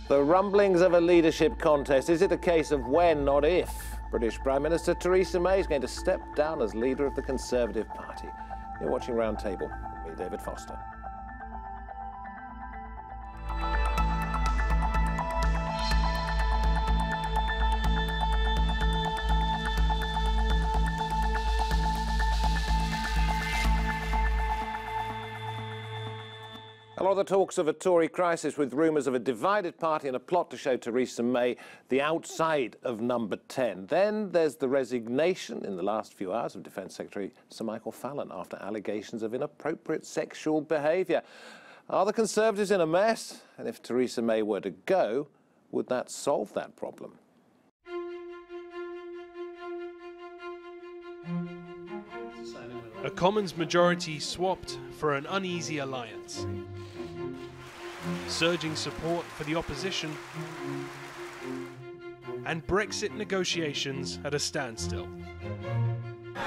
The rumblings of a leadership contest. Is it a case of when, not if? British Prime Minister Theresa May is going to step down as leader of the Conservative Party. You're watching Roundtable with me, David Foster. A lot of the talks of a Tory crisis with rumours of a divided party and a plot to show Theresa May the outside of number 10. Then there's the resignation in the last few hours of Defence Secretary Sir Michael Fallon after allegations of inappropriate sexual behaviour. Are the Conservatives in a mess? And if Theresa May were to go, would that solve that problem? A Commons majority swapped for an uneasy alliance. Surging support for the opposition, and Brexit negotiations at a standstill.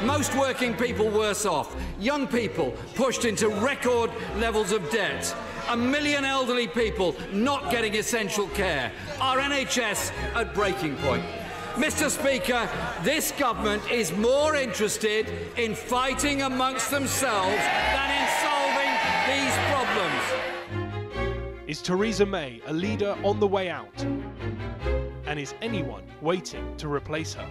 Most working people worse off, young people pushed into record levels of debt, 1 million elderly people not getting essential care, our NHS at breaking point. Mr. Speaker, this government is more interested in fighting amongst themselves than in solving these problems. Is Theresa May a leader on the way out? And is anyone waiting to replace her?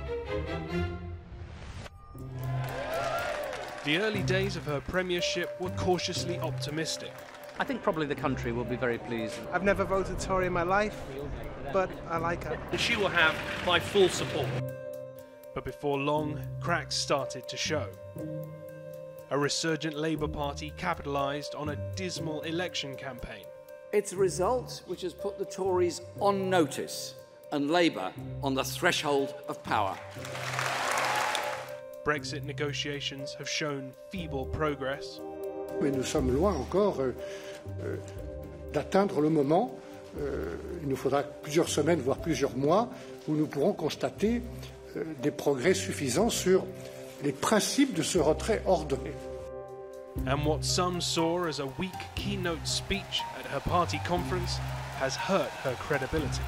The early days of her premiership were cautiously optimistic. I think probably the country will be very pleased. I've never voted Tory in my life, but I like her. She will have my full support. But before long, cracks started to show. A resurgent Labour Party capitalised on a dismal election campaign. It's a result which has put the Tories on notice and Labour on the threshold of power. Brexit negotiations have shown feeble progress. Mais nous sommes loin encore d'atteindre le moment. Il nous faudra plusieurs semaines, voire plusieurs mois, où nous pourrons constater des progrès suffisants sur les principes de ce retrait ordonné. And what some saw as a weak keynote speech at her party conference has hurt her credibility.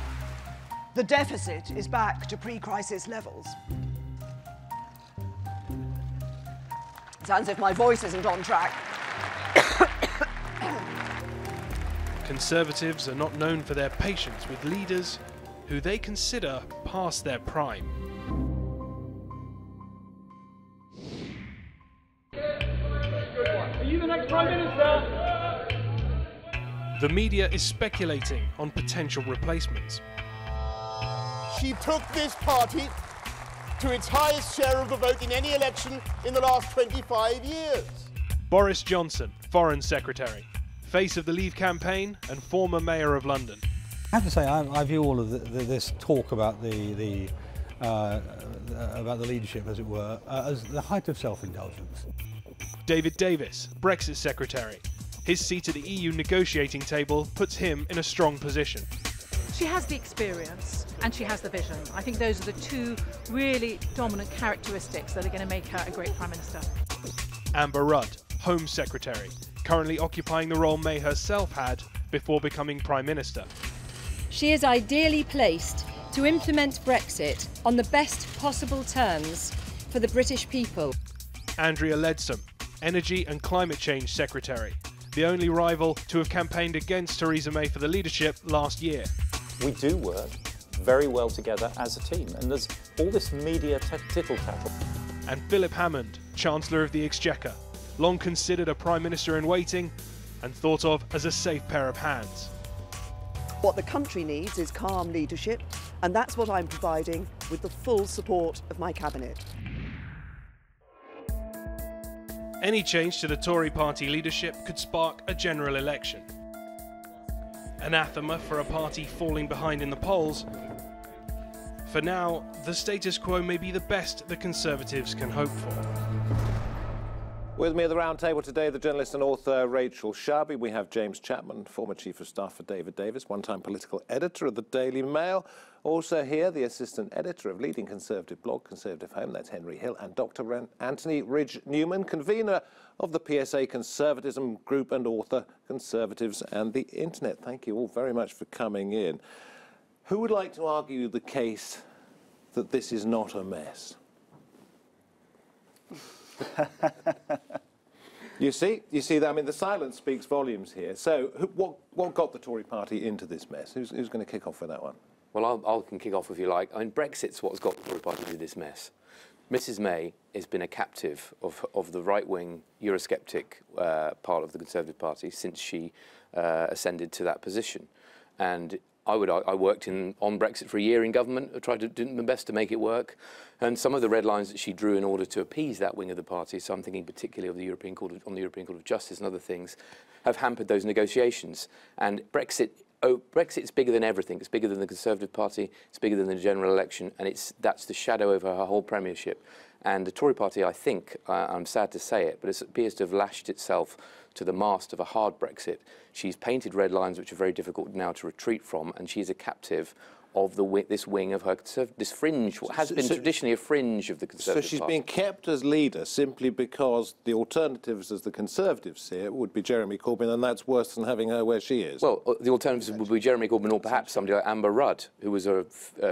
The deficit is back to pre-crisis levels. Sounds as if my voice isn't on track. Conservatives are not known for their patience with leaders who they consider past their prime. Are you the next Prime Minister? The media is speculating on potential replacements. She took this party to its highest share of the vote in any election in the last 25 years. Boris Johnson, Foreign Secretary, face of the Leave campaign and former Mayor of London. I have to say, I view all of this talk about the leadership, as it were, as the height of self-indulgence. David Davis, Brexit Secretary. His seat at the EU negotiating table puts him in a strong position. She has the experience and she has the vision. I think those are the two really dominant characteristics that are going to make her a great Prime Minister. Amber Rudd, Home Secretary, currently occupying the role May herself had before becoming Prime Minister. She is ideally placed to implement Brexit on the best possible terms for the British people. Andrea Leadsom, Energy and Climate Change Secretary, the only rival to have campaigned against Theresa May for the leadership last year. We do work very well together as a team, and there's all this media tittle-tattle. And Philip Hammond, Chancellor of the Exchequer, long considered a Prime Minister in waiting and thought of as a safe pair of hands. What the country needs is calm leadership, and that's what I'm providing with the full support of my cabinet. Any change to the Tory party leadership could spark a general election. Anathema for a party falling behind in the polls. For now, the status quo may be the best the Conservatives can hope for. With me at the round table today, the journalist and author Rachel Shabi. We have James Chapman, former Chief of Staff for David Davis, one-time political editor of the Daily Mail. Also here, the assistant editor of leading Conservative blog, Conservative Home, that's Henry Hill, and Dr. Anthony Ridge-Newman, convener of the PSA Conservatism Group and author, Conservatives and the Internet. Thank you all very much for coming in. Who would like to argue the case that this is not a mess? You see that? I mean, the silence speaks volumes here. So, what got the Tory party into this mess? Who's going to kick off with that one? Well, I can kick off if you like. I mean, Brexit's what's got the Tory party into this mess. Mrs May has been a captive of the right-wing Eurosceptic part of the Conservative Party since she ascended to that position. And I worked on Brexit for a year in government. I tried to do my best to make it work. And some of the red lines that she drew in order to appease that wing of the party, so I'm thinking particularly of the European Court of Justice and other things, have hampered those negotiations. And Brexit's bigger than everything. It's bigger than the Conservative Party. It's bigger than the general election. And that's the shadow over her whole premiership. And the Tory party, I think, I'm sad to say it, but it appears to have lashed itself to the mast of a hard Brexit. She's painted red lines which are very difficult now to retreat from, and she's a captive of this wing of her, this fringe, what has been traditionally a fringe of the Conservative So she's Party. being kept as leader simply because the alternatives, as the Conservatives see it, would be Jeremy Corbyn, and that's worse than having her where she is. Well, the alternatives would be Jeremy Corbyn or perhaps somebody like Amber Rudd, who was a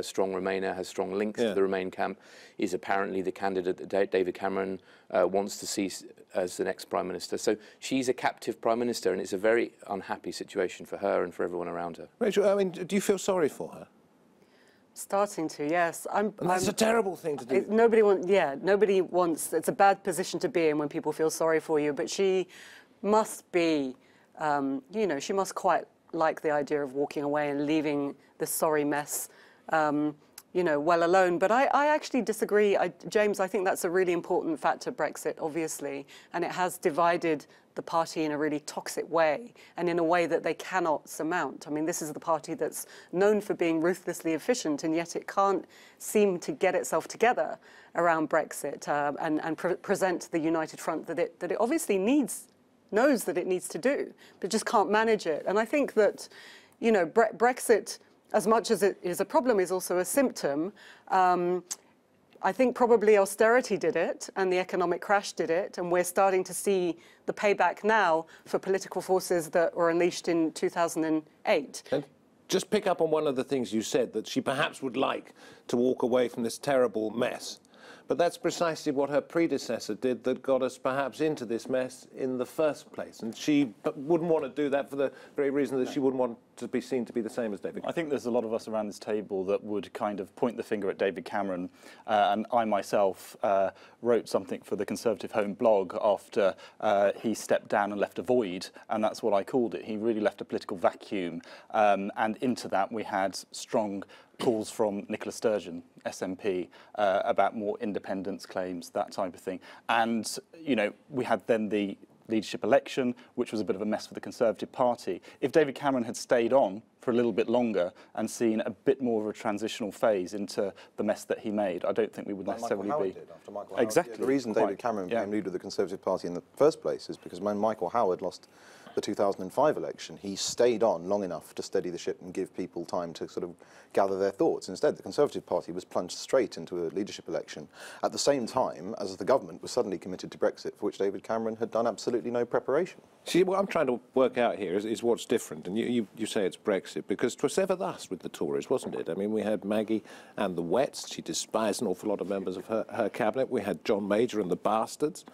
strong Remainer, has strong links to the Remain camp, is apparently the candidate that David Cameron wants to see as the next Prime Minister. So she's a captive Prime Minister, and it's a very unhappy situation for her and for everyone around her. Rachel, I mean, do you feel sorry for her? Starting to, yes. And that's a terrible thing to do. Nobody wants. It's a bad position to be in when people feel sorry for you. But she must be, you know, she must quite like the idea of walking away and leaving this sorry mess, you know, well alone. But I actually disagree, James. I think that's a really important factor, Brexit, obviously, and it has divided the party in a really toxic way and in a way that they cannot surmount. I mean, this is the party that's known for being ruthlessly efficient, and yet it can't seem to get itself together around Brexit and present the united front that it obviously knows that it needs to do, but just can't manage it. And I think that, you know, Brexit, as much as it is a problem, is also a symptom. I think probably austerity did it and the economic crash did it, and we're starting to see the payback now for political forces that were unleashed in 2008. And just pick up on one of the things you said, that she perhaps would like to walk away from this terrible mess. But that's precisely what her predecessor did that got us perhaps into this mess in the first place. And she wouldn't want to do that for the very reason that she wouldn't want to be seen to be the same as David Cameron. I think there's a lot of us around this table that would kind of point the finger at David Cameron. And I myself wrote something for the Conservative Home blog after he stepped down and left a void. And that's what I called it. He really left a political vacuum. And into that we had strong calls from Nicola Sturgeon, SNP, about more independence claims, that type of thing. And, you know, we had then the leadership election, which was a bit of a mess for the Conservative Party. If David Cameron had stayed on for a little bit longer and seen a bit more of a transitional phase into the mess that he made, I don't think we would necessarily Michael be... Howard did after Michael Howard. Exactly. The reason David Cameron became leader of the Conservative Party in the first place is because when Michael Howard lost the 2005 election, he stayed on long enough to steady the ship and give people time to sort of gather their thoughts. Instead, the Conservative Party was plunged straight into a leadership election at the same time as the government was suddenly committed to Brexit, for which David Cameron had done absolutely no preparation. See, what I'm trying to work out here is what's different, and you say it's Brexit, because 'twas ever thus with the Tories, wasn't it? I mean, we had Maggie and the Wets. She despised an awful lot of members of her cabinet. We had John Major and the Bastards.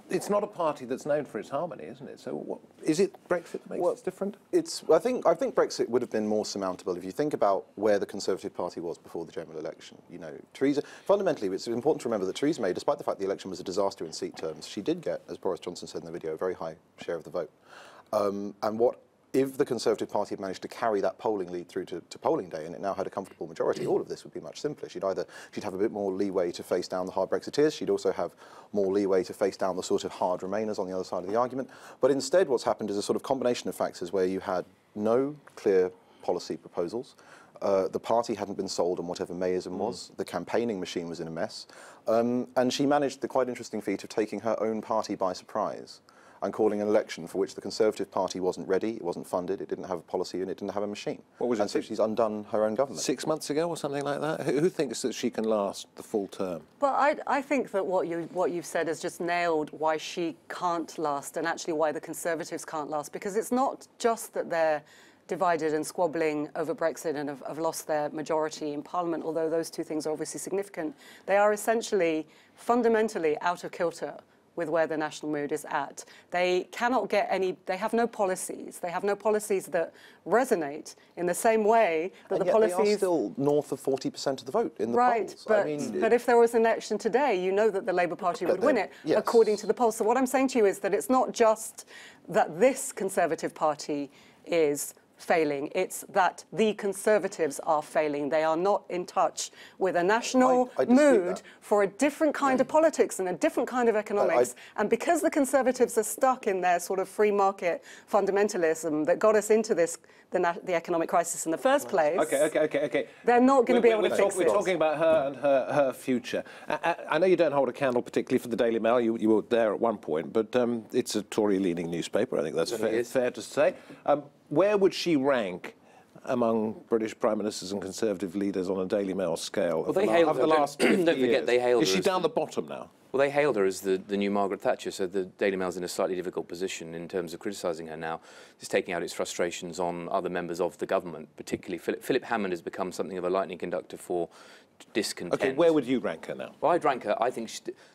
It's not a party that's known for its harmony, isn't it? So is it Brexit that makes it different? I think Brexit would have been more surmountable if you think about where the Conservative Party was before the general election. You know, fundamentally, it's important to remember that Theresa May, despite the fact the election was a disaster in seat terms, she did get, as Boris Johnson said in the video, a very high share of the vote. If the Conservative Party had managed to carry that polling lead through to polling day and it now had a comfortable majority, all of this would be much simpler. She'd have a bit more leeway to face down the hard Brexiteers. She'd also have more leeway to face down the sort of hard Remainers on the other side of the argument. But instead, what's happened is a sort of combination of factors where you had no clear policy proposals, The party hadn't been sold on whatever Mayism was. The campaigning machine was in a mess. And she managed the quite interesting feat of taking her own party by surprise and calling an election for which the Conservative Party wasn't ready, it wasn't funded, it didn't have a policy, and it didn't have a machine. What was it? And so she's undone her own government. 6 months ago or something like that? Who thinks that she can last the full term? Well, I think that what you've said has just nailed why she can't last, and actually why the Conservatives can't last, because it's not just that they're divided and squabbling over Brexit and have lost their majority in Parliament, although those two things are obviously significant. They are essentially fundamentally out of kilter with where the national mood is at. They cannot get any, they have no policies. They have no policies that resonate in the same way that and the yet policies... they are still north of 40% of the vote in the polls. But, I mean, but if there was an election today, you know that the Labour Party would win it, yes. according to the polls. So what I'm saying to you is that it's not just that this Conservative Party is failing, it's that the Conservatives are failing. They are not in touch with a national mood for a different kind of politics and a different kind of economics. And because the Conservatives are stuck in their sort of free market fundamentalism that got us into this, the economic crisis in the first place, Okay. they're not going to be able to fix it. We're talking about her and her future. I know you don't hold a candle particularly for the Daily Mail. You were there at one point, but it's a Tory-leaning newspaper. I think that's fair to say. Where would she rank among British Prime Ministers and Conservative leaders on a Daily Mail scale of the last 50 Don't forget, they hailed Is her she as down the bottom now? Well, they hailed her as the new Margaret Thatcher, so the Daily Mail's in a slightly difficult position in terms of criticising her now. It's taking out its frustrations on other members of the government, particularly Philip Hammond has become something of a lightning conductor for discontent. OK, where would you rank her now? Well, I'd rank her, I think,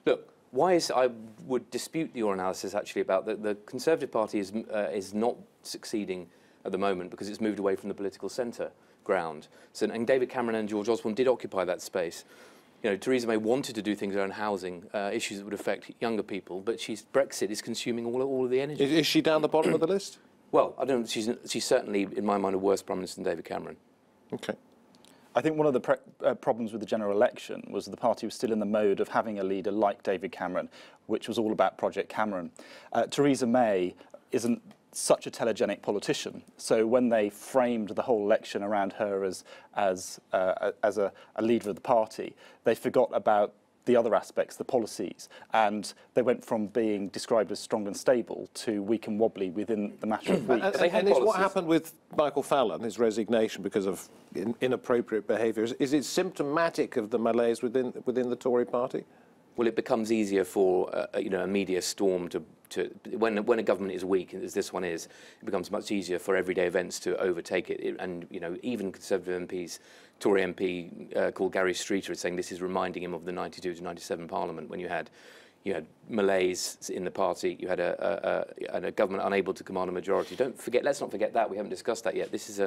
look, I would dispute your analysis, actually, about the Conservative Party is not succeeding at the moment because it's moved away from the political centre ground. So, and David Cameron and George Osborne did occupy that space. You know, Theresa May wanted to do things around housing, issues that would affect younger people, but Brexit is consuming all of the energy. Is she down the bottom of the list? Well, I don't. She's certainly, in my mind, a worse Prime Minister than David Cameron. OK. I think one of the problems with the general election was the party was still in the mode of having a leader like David Cameron, which was all about Project Cameron. Theresa May isn't such a telegenic politician, so when they framed the whole election around her as a leader of the party, they forgot about the other aspects, the policies, and they went from being described as strong and stable to weak and wobbly within the matter of weeks. And is what happened with Michael Fallon, his resignation because of inappropriate behaviour, is it symptomatic of the malaise within the Tory party? Well, it becomes easier for a media storm to when a government is weak, as this one is, it becomes much easier for everyday events to overtake it. And even Conservative MPs, Tory MP called Gary Streeter is saying this is reminding him of the 92 to 97 Parliament when you had malaise in the party, you had a government unable to command a majority. Let's not forget that. We haven't discussed that yet. This is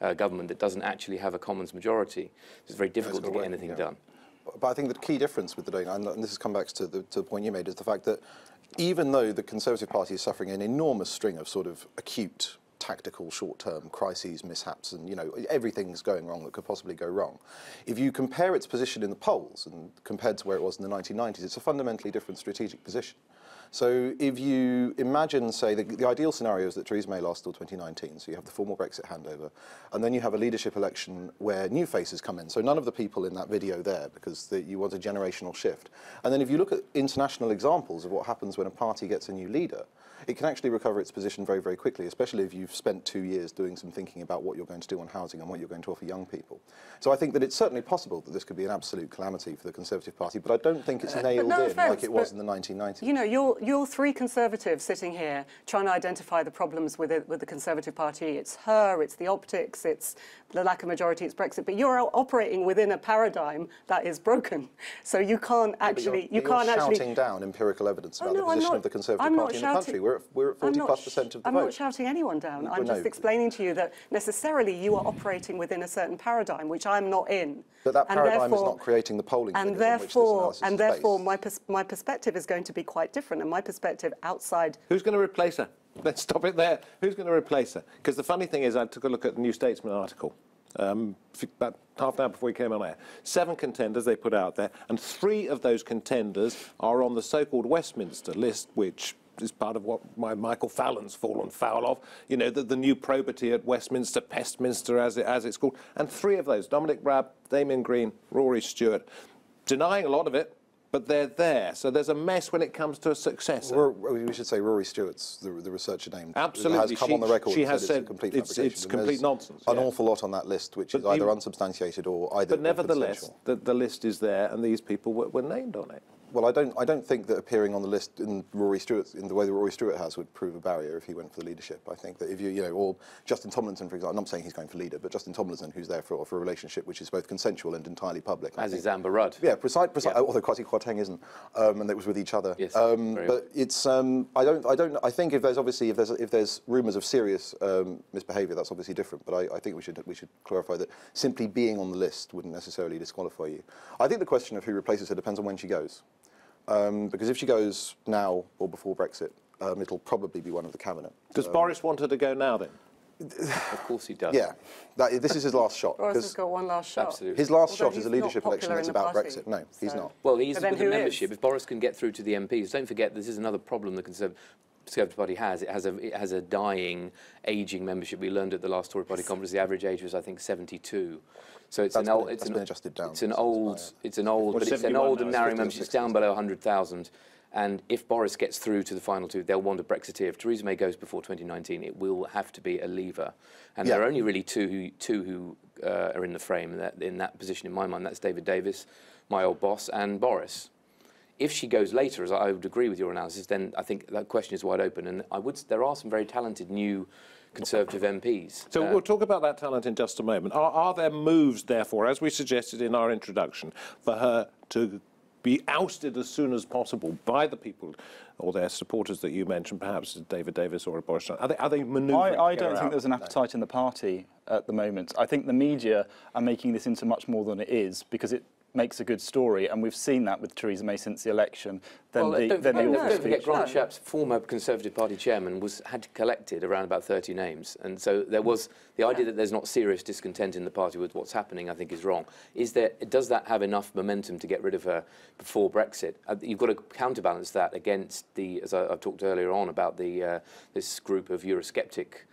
a government that doesn't actually have a Commons majority. It's very difficult to get anything done. But I think the key difference with the Daily Mail, and this has come back to the point you made, is the fact that even though the Conservative Party is suffering an enormous string of sort of acute, tactical, short-term crises, mishaps, and everything's going wrong that could possibly go wrong, if you compare its position in the polls and compared to where it was in the 1990s, it's a fundamentally different strategic position. So if you imagine, say, the ideal scenario is that Theresa May lasts till 2019, so you have the formal Brexit handover, and then you have a leadership election where new faces come in. So none of the people in that video there, because you want a generational shift. And then if you look at international examples of what happens when a party gets a new leader, it can actually recover its position very, very quickly, especially if you've spent 2 years doing some thinking about what you're going to do on housing and what you're going to offer young people. So I think that it's certainly possible that this could be an absolute calamity for the Conservative Party, but I don't think it's nailed in like it was in the 1990s. You're three Conservatives sitting here trying to identify the problems with the Conservative Party. It's her, it's the optics, it's the lack of majority, it's Brexit, but you're operating within a paradigm that is broken. So you can't actually... You're shouting down empirical evidence about the position of the Conservative Party in the country. We're at 40+% of the vote. I'm not shouting anyone down. I'm just explaining to you that necessarily you are operating within a certain paradigm, which I'm not in. But that paradigm is not creating the polling figures on which this analysis is based. My perspective is going to be quite different, and my perspective outside... Who's going to replace her? Let's stop it there. Who's going to replace her? Because the funny thing is, I took a look at the New Statesman article about half an hour before we came on air. 7 contenders they put out there, and 3 of those contenders are on the so-called Westminster list, which is part of what Michael Fallon's fallen foul of. You know, the new probity at Westminster, Pestminster, as it's called. And 3 of those, Dominic Raab, Damien Green, Rory Stewart, denying a lot of it, but they're there. So there's a mess when it comes to a successor. We should say Rory Stewart's the researcher named. Absolutely. Has come on the record. She has said it's complete nonsense. An awful lot on that list, which is either unsubstantiated or either. But nevertheless, the list is there, and these people were named on it. Well, I don't think that appearing on the list in Rory Stewart's, in the way that Rory Stewart has, would prove a barrier if he went for the leadership. I think that if or Justin Tomlinson, for example, I'm not saying he's going for leader, but Justin Tomlinson, who's there for a relationship which is both consensual and entirely public. As is Amber Rudd. Yeah, precisely. Yeah. Although Kwasi Kwarteng isn't, and it was with each other. Yes, but it's I think if there's rumours of serious misbehaviour, that's obviously different. But I think we should clarify that simply being on the list wouldn't necessarily disqualify you. I think the question of who replaces her depends on when she goes. Because if she goes now or before Brexit, it'll probably be one of the cabinet. Does Boris want her to go now, then? Of course he does. Yeah, this is his last shot. Boris has got one last shot. Absolutely. His last shot is a leadership election that's about Brexit. No, he's not. Well, he's with the membership. If Boris can get through to the MPs, don't forget this is another problem the Conservative Party has. It has a dying, ageing membership. We learned at the last Tory Party conference the average age was, I think, 72. So it's an old and narrow membership. It's down below 100,000. And if Boris gets through to the final 2, they'll want a Brexiteer. If Theresa May goes before 2019, it will have to be a leaver. And there are only really two who are in the frame in that position in my mind. That's David Davis, my old boss, and Boris. If she goes later, as I would agree with your analysis, then I think that question is wide open. And there are some very talented new Conservative MPs. So we'll talk about that talent in just a moment. Are there moves, therefore, as we suggested in our introduction, for her to be ousted as soon as possible by the people or their supporters that you mentioned, perhaps David Davis or Boris Johnson? Are they manoeuvring? I don't think there's an appetite in the party at the moment. I think the media are making this into much more than it is because it makes a good story, and we've seen that with Theresa May since the election. Don't forget Grant Shapps, former Conservative Party chairman, had collected around about 30 names, and so there was the idea that there's not serious discontent in the party with what's happening. I think is wrong. Does that have enough momentum to get rid of her before Brexit? You've got to counterbalance that against as I've talked earlier on about this group of Eurosceptic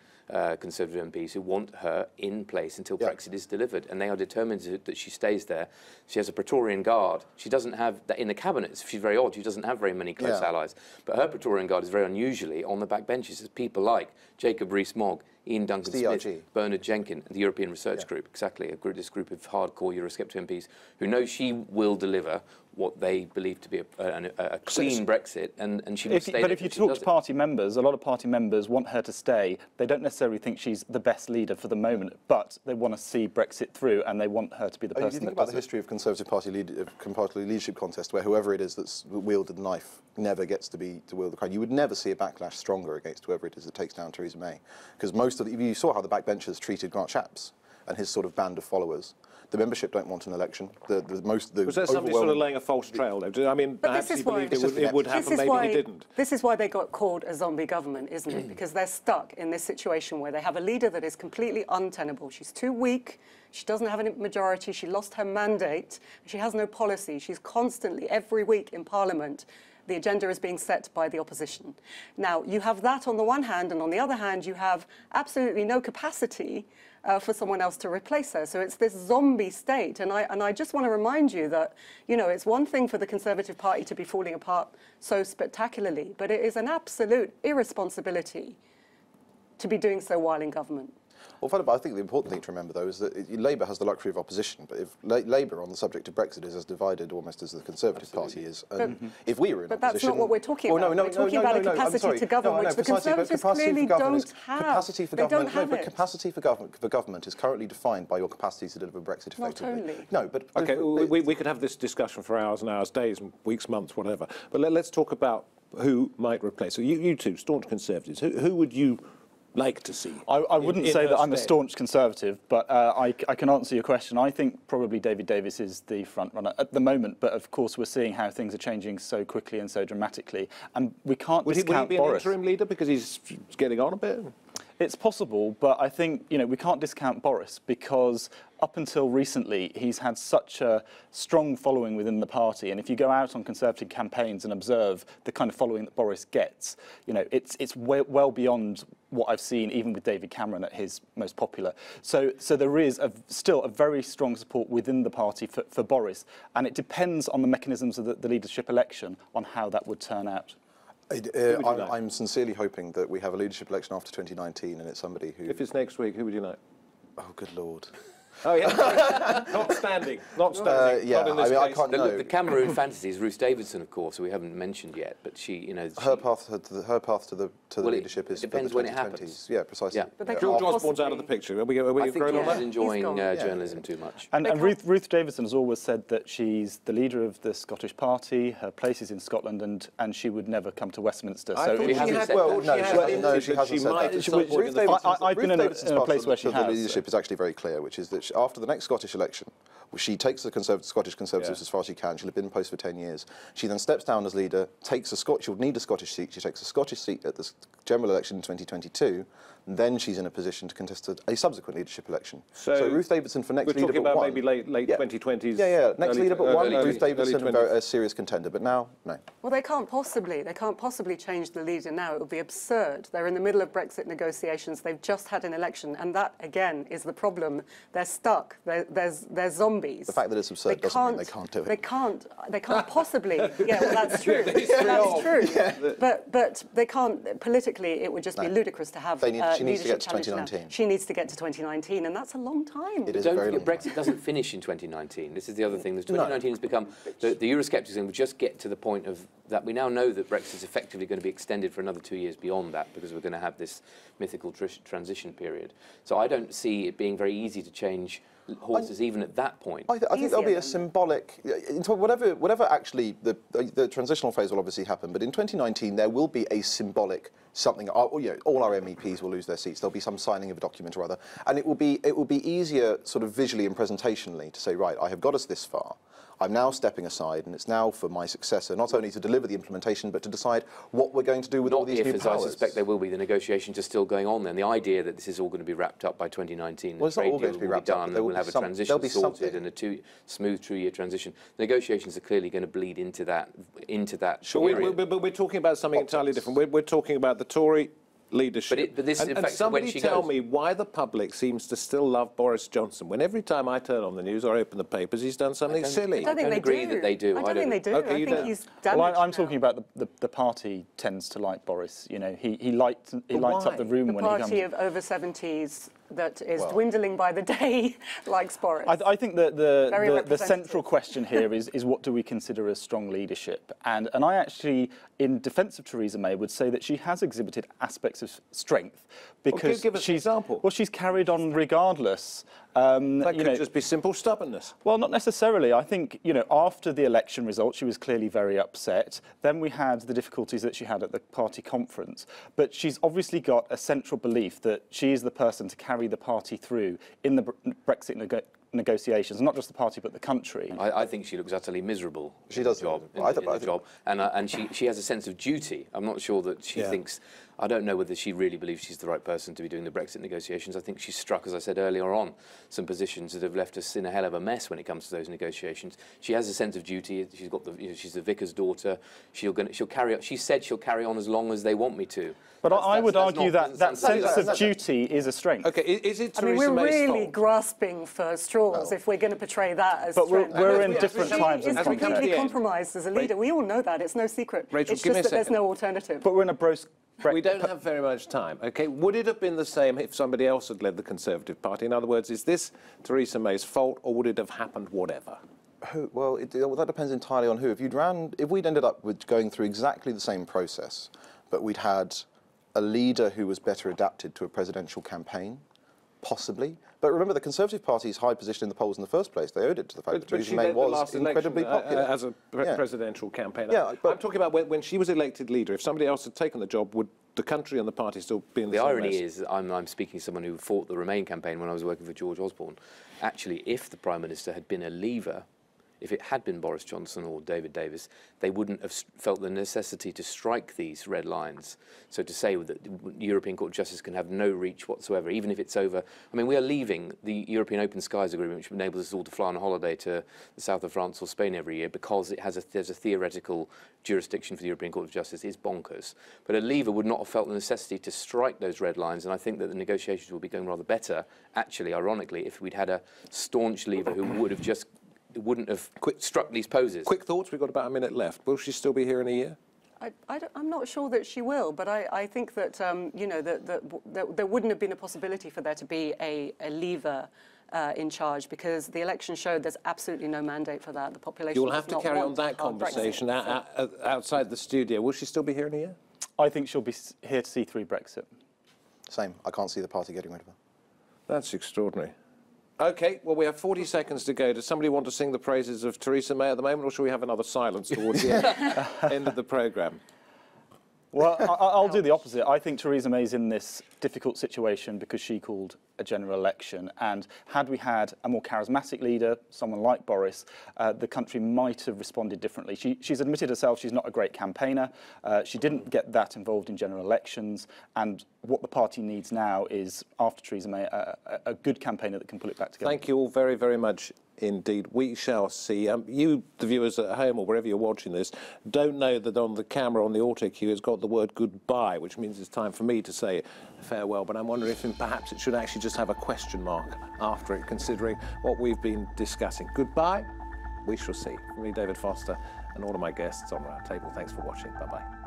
Conservative MPs who want her in place until Brexit is delivered, and they are determined that she stays there. She has a Praetorian Guard. She doesn't have that in the cabinet. She's very odd. She doesn't have very many close allies, but her Praetorian Guard is very unusually on the back benches. There's people like Jacob Rees-Mogg, Ian Duncan-Smith, Bernard Jenkin, and the European Research Group. Exactly, this group of hardcore Eurosceptic MPs who know she will deliver what they believe to be a clean Brexit, and she will stay there. But if you talk to party members, a lot of party members want her to stay. They don't necessarily think she's the best leader for the moment, but they want to see Brexit through, and they want her to be the person. You think about the history of Conservative Party leadership contest, where whoever it is that's wielded the knife never gets to wield the crown. You would never see a backlash stronger against whoever it is that takes down Theresa May, because you saw how the backbenchers treated Grant Shapps and his sort of band of followers. The membership don't want an election. Was there somebody sort of laying a false trail, though? I mean, perhaps he believed it would happen, maybe he didn't. This is why they got called a zombie government, isn't it? Because they're stuck in this situation where they have a leader that is completely untenable. She's too weak. She doesn't have a majority. She lost her mandate. She has no policy. She's constantly, every week in Parliament, the agenda is being set by the opposition. Now, you have that on the one hand, and on the other hand, you have absolutely no capacity for someone else to replace her. So it's this zombie state. And I just want to remind you that, it's one thing for the Conservative Party to be falling apart so spectacularly, but it is an absolute irresponsibility to be doing so while in government. Well, I think the important thing to remember, though, is that Labour has the luxury of opposition, but if Labour on the subject of Brexit is as divided almost as the Conservative Party is, and if we were in opposition... But that's not what we're talking about. We're talking about a capacity to govern, which the Conservatives clearly don't have. Capacity for government, but capacity for government is currently defined by your capacity to deliver Brexit effectively. Not only. No, but... OK, we could have this discussion for hours and hours, days, weeks, months, whatever. But let's talk about who might replace her. You two, staunch Conservatives, who would you like to see? I wouldn't say that I'm a staunch Conservative, but I can answer your question. I think probably David Davis is the front runner at the moment, but of course we're seeing how things are changing so quickly and so dramatically, and we can't discount Boris. Would he be an interim leader because he's getting on a bit? It's possible, but I think, you know, we can't discount Boris because up until recently, he's had such a strong following within the party. And if you go out on Conservative campaigns and observe the kind of following that Boris gets, you know, it's well beyond what I've seen, even with David Cameron at his most popular. So there is still a very strong support within the party for Boris. And it depends on the mechanisms of the leadership election on how that would turn out. I'm sincerely hoping that we have a leadership election after 2019 and it's somebody who... If it's next week, who would you like? Oh, good Lord. Oh, yeah. Not standing. Not standing. Yeah, not in this case. I can't know. The Cameroon fantasy is Ruth Davidson, of course, who we haven't mentioned yet, but she, you know... Her path to the leadership is... Depends when it happens. Yeah, precisely. Yeah. But George Osborne's out of the picture. Are we I think grown on he's that? enjoying journalism too much. And Ruth Davidson has always said that she's the leader of the Scottish Party, her place is in Scotland, and she would never come to Westminster. So she hasn't said that. No, she hasn't said that. I've been in a place where she has. The leadership is actually very clear, which is that after the next Scottish election, she takes the Scottish Conservatives as far as she can. She'll have been in post for 10 years. She then steps down as leader, she'll need a Scottish seat. She takes a Scottish seat at the general election in 2022. And then she's in a position to contest a subsequent leadership election. So Ruth Davidson for next leader but one. We're talking about maybe late 2020s. Yeah. Next leader but one, Ruth Davidson, a serious contender. But now, no. Well, they can't possibly change the leader now. It would be absurd. They're in the middle of Brexit negotiations. They've just had an election, and that again is the problem. They're stuck. They're zombies. The fact that it's absurd doesn't mean they can't do it. They can't possibly. Yeah, well, that's true. That's true. Yeah. But they can't politically. It would just be ludicrous to have. She needs to get to 2019. She needs to get to 2019, and that's a long time. Don't forget, Brexit doesn't finish in 2019. This is the other thing. 2019 has become... The Euroscepticism will just get to the point of that we now know that Brexit is effectively going to be extended for another 2 years beyond that because we're going to have this mythical transition period. So I don't see it being very easy to change horses even at that point. I think there'll be a symbolic... Whatever actually... The transitional phase will obviously happen, but in 2019 there will be a symbolic something... all our MEPs will lose their seats. There'll be some signing of a document or other. And it will be easier sort of visually and presentationally to say, right, I have got us this far. I'm now stepping aside, and it's now for my successor not only to deliver the implementation, but to decide what we're going to do with all these new powers. As I suspect there will be, the negotiations are still going on then. The idea that this is all going to be wrapped up by 2019, well, it's not all going to be wrapped up, we'll have a transition sorted and a smooth 2-year transition. The negotiations are clearly going to bleed into that period. But we're talking about something entirely different. We're talking about the Tory leadership. But this, in fact, somebody tell me why the public seems to still love Boris Johnson when every time I turn on the news or open the papers, he's done something silly. I don't agree that they do. I don't think they do. Okay, I think he's damaged. Well, I'm talking about the party tends to like Boris. You know, he lights up the room when he comes. The party of over 70s that is dwindling by the day likes Boris. I think that the central question here is what do we consider as strong leadership? And I actually, in defence of Theresa May, would say that she has exhibited aspects of strength because give us an example. Well, she's carried on regardless. That could just be simple stubbornness. Well, not necessarily. I think, after the election result, she was clearly very upset. Then we had the difficulties that she had at the party conference. But she's obviously got a central belief that she is the person to carry the party through in the Brexit negotiations, not just the party but the country. I think she looks utterly miserable. She does. In the job, and she has a sense of duty. I'm not sure that she thinks. I don't know whether she really believes she's the right person to be doing the Brexit negotiations. I think she's struck, as I said earlier on, some positions that have left us in a hell of a mess when it comes to those negotiations. She has a sense of duty. She's got she's the vicar's daughter. She'll carry on. She said she'll carry on as long as they want me to. But I would argue that sense of duty is a strength. Okay, is it Theresa May's fault? We're really fault? grasping for straws if we're going to portray that as but strength. we're in different times. She's completely compromised as a leader. We all know that. It's no secret. Rachel, it's just that there's no alternative. But we're in a we don't have very much time. Okay, would it have been the same if somebody else had led the Conservative Party? In other words, is this Theresa May's fault, or would it have happened whatever? Well, that depends entirely on who. If we'd ended up with going through exactly the same process, but we'd had a leader who was better adapted to a presidential campaign, possibly. But remember, the Conservative Party's high position in the polls in the first place, they owed it to the fact that Theresa May was incredibly popular. As a presidential campaigner. Yeah, I'm talking about when she was elected leader. If somebody else had taken the job, would the country and the party still be in the same mess? The irony is, I'm speaking to someone who fought the Remain campaign when I was working for George Osborne. Actually, if the Prime Minister had been a Leaver, if it had been Boris Johnson or David Davis, they wouldn't have felt the necessity to strike these red lines. So to say that the European Court of Justice can have no reach whatsoever, even if it's over. I mean, we are leaving the European Open Skies Agreement, which enables us all to fly on a holiday to the south of France or Spain every year, because there's a theoretical jurisdiction for the European Court of Justice, is bonkers. But a leaver would not have felt the necessity to strike those red lines, and I think that the negotiations will be going rather better, actually, ironically, if we'd had a staunch leaver who would have just wouldn't have struck these poses. Quick thoughts, we've got about a minute left. Will she still be here in a year? I'm not sure that she will, but I think that, you know, that there wouldn't have been a possibility for there to be a leaver in charge, because the election showed there's absolutely no mandate for that. The population You will have to carry on that conversation outside the studio. Will she still be here in a year? I think she'll be here to see through Brexit. Same. I can't see the party getting rid of her. That's extraordinary. OK, well, we have 40 seconds to go. Does somebody want to sing the praises of Theresa May at the moment, or shall we have another silence towards the end of the programme? Well, I'll do the opposite. I think Theresa May's in this difficult situation because she called a general election. And had we had a more charismatic leader, someone like Boris, the country might have responded differently. She's admitted herself she's not a great campaigner. She didn't get that involved in general elections. And what the party needs now is, after Theresa May, a good campaigner that can pull it back together. Thank you all very, very much indeed. We shall see. You, the viewers at home or wherever you're watching this, don't know that on the camera on the auto cue it's got the word goodbye, which means it's time for me to say farewell. But I'm wondering if perhaps it should actually just have a question mark after it, considering what we've been discussing. Goodbye. We shall see. From me, David Foster, and all of my guests on Roundtable. Thanks for watching. Bye-bye.